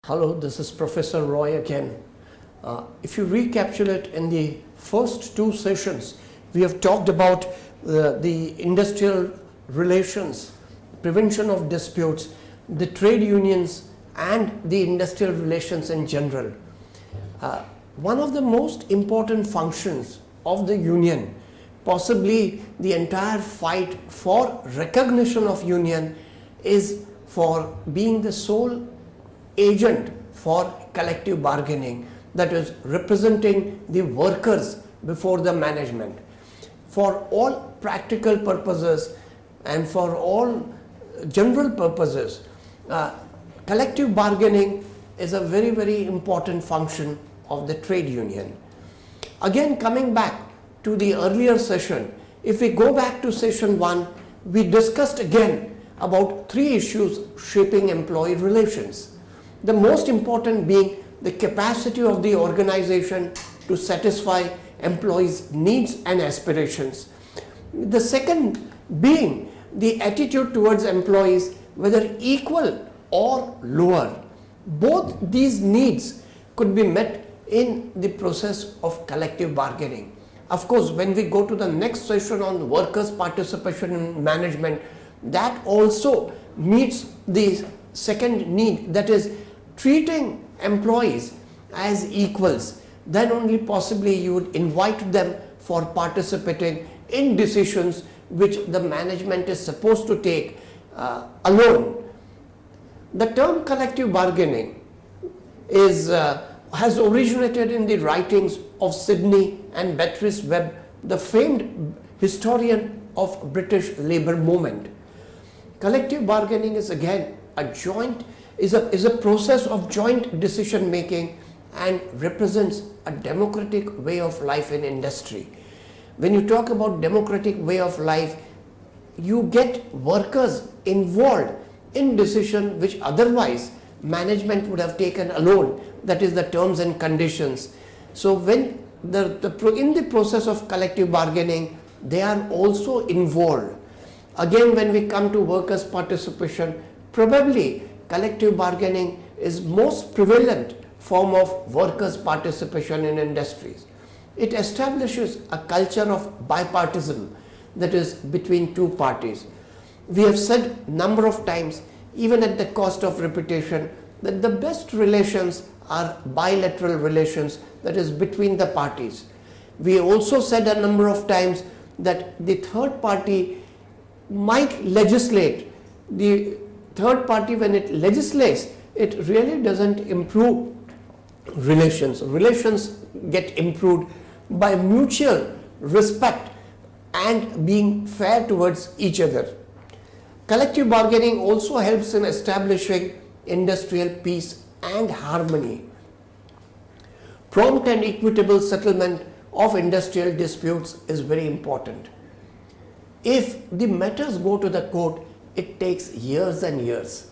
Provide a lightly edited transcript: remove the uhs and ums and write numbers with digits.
Hello, this is Professor Roy again. If you recapitulate in the first two sessions, we have talked about the industrial relations, prevention of disputes, the trade unions and the industrial relations in general. One of the most important functions of the union, possibly the entire fight for recognition of union, is for being the sole agent for collective bargaining, that is representing the workers before the management. For all practical purposes and for all general purposes, collective bargaining is a very, very important function of the trade union. Again, coming back to the earlier session, if we go back to session 1, we discussed again about 3 issues shaping employee relations. The most important being the capacity of the organization to satisfy employees' needs and aspirations. The second being the attitude towards employees, whether equal or lower. Both these needs could be met in the process of collective bargaining. Of course, when we go to the next session on workers' participation in management, that also meets the second need, that is treating employees as equals. Then only possibly you would invite them for participating in decisions which the management is supposed to take alone. The term collective bargaining has originated in the writings of Sidney and Beatrice Webb, the famed historian of British labour movement. Collective bargaining is again is a process of joint decision making and represents a democratic way of life in industry. When you talk about democratic way of life, you get workers involved in decision which otherwise management would have taken alone, that is the terms and conditions. So when in the process of collective bargaining, they are also involved. Again, when we come to workers' participation, probably collective bargaining is most prevalent form of workers' participation in industries. It establishes a culture of bipartisan, that is between two parties. We have said number of times, even at the cost of repetition, that the best relations are bilateral relations, that is between the parties. We also said a number of times that the third party might legislate. The third party, when it legislates, it really doesn't improve relations. Relations get improved by mutual respect and being fair towards each other. Collective bargaining also helps in establishing industrial peace and harmony. Prompt and equitable settlement of industrial disputes is very important. If the matters go to the court, it takes years and years.